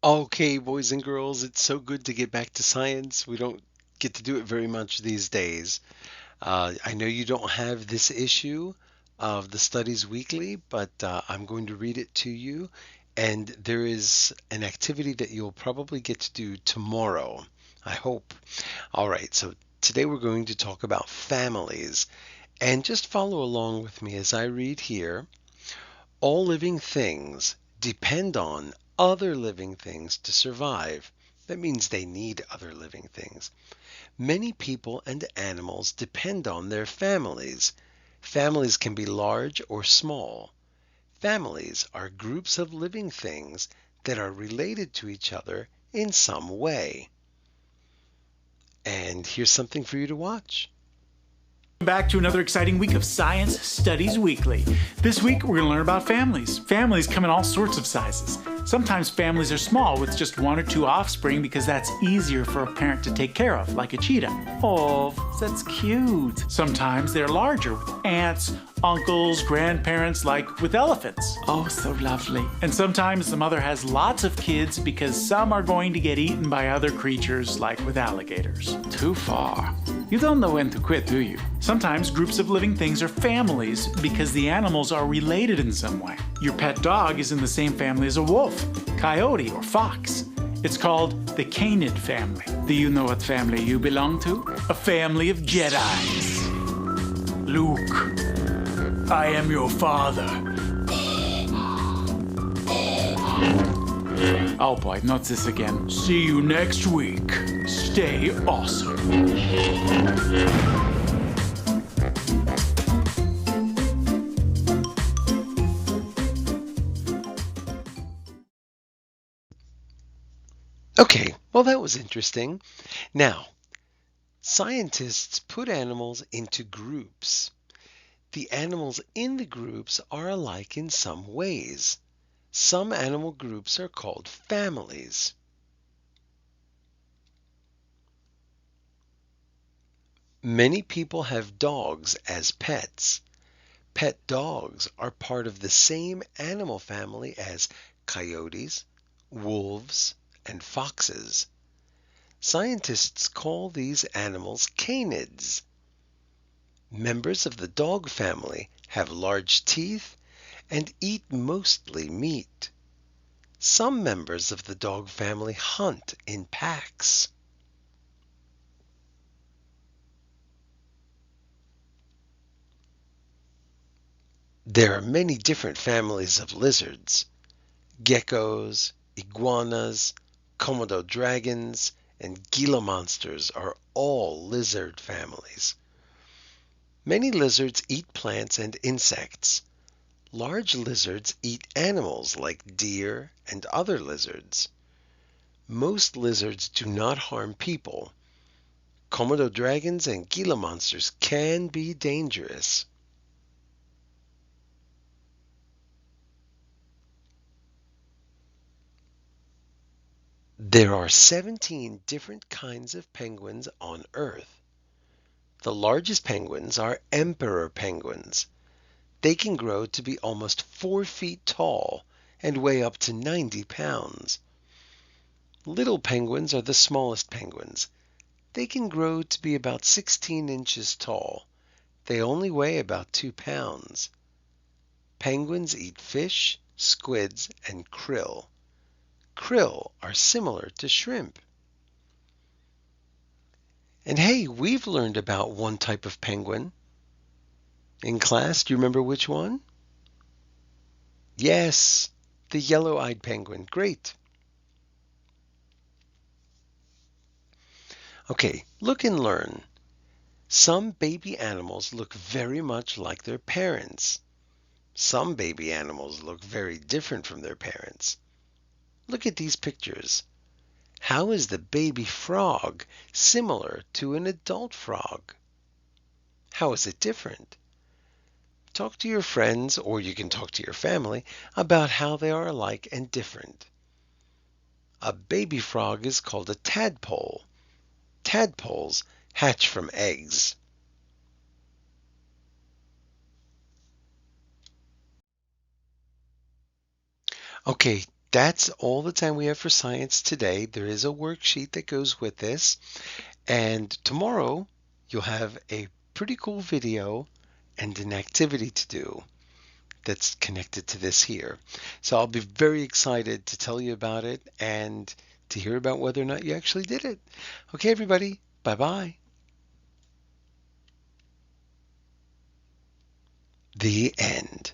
Okay, boys and girls, it's so good to get back to science. We don't get to do it very much these days. I know you don't have this issue of the Studies Weekly, but I'm going to read it to you. And there is an activity that you'll probably get to do tomorrow, I hope. All right, so today we're going to talk about families. And just follow along with me as I read here. All living things depend on other living things to survive. That means they need other living things. Many people and animals depend on their families. Families can be large or small. Families are groups of living things that are related to each other in some way. And here's something for you to watch. Back to another exciting week of Science Studies Weekly. This week we're going to learn about families. Families come in all sorts of sizes. Sometimes families are small with just one or two offspring because that's easier for a parent to take care of, like a cheetah. Oh, that's cute. Sometimes they're larger with aunts, uncles, grandparents, like with elephants. Oh, so lovely. And sometimes the mother has lots of kids because some are going to get eaten by other creatures, like with alligators. Too far. You don't know when to quit, do you? Sometimes groups of living things are families because the animals are related in some way. Your pet dog is in the same family as a wolf, coyote, or fox. It's called the canid family. Do you know what family you belong to? A family of Jedis. Luke, I am your father. Oh boy, not this again. See you next week. Stay awesome. Okay, well, that was interesting. Now, scientists put animals into groups. The animals in the groups are alike in some ways. Some animal groups are called families. Many people have dogs as pets. Pet dogs are part of the same animal family as coyotes, wolves, and foxes. Scientists call these animals canids. Members of the dog family have large teeth and eat mostly meat. Some members of the dog family hunt in packs. There are many different families of lizards. Geckos, iguanas, Komodo dragons, and Gila monsters are all lizard families. Many lizards eat plants and insects. Large lizards eat animals like deer and other lizards. Most lizards do not harm people. Komodo dragons and Gila monsters can be dangerous. There are 17 different kinds of penguins on Earth. The largest penguins are emperor penguins. They can grow to be almost 4 feet tall and weigh up to 90 pounds. Little penguins are the smallest penguins. They can grow to be about 16 inches tall. They only weigh about 2 pounds. Penguins eat fish, squids, and krill. Krill are similar to shrimp. And hey, we've learned about one type of penguin. In class, do you remember which one? Yes, the yellow-eyed penguin. Great. Okay, look and learn. Some baby animals look very much like their parents. Some baby animals look very different from their parents. Look at these pictures. How is the baby frog similar to an adult frog? How is it different? Talk to your friends, or you can talk to your family, about how they are alike and different. A baby frog is called a tadpole. Tadpoles hatch from eggs. Okay, That's all the time we have for science today. There is a worksheet that goes with this. And tomorrow you'll have a pretty cool video and an activity to do that's connected to this here. So I'll be very excited to tell you about it and to hear about whether or not you actually did it. Okay, everybody. Bye-bye. The end.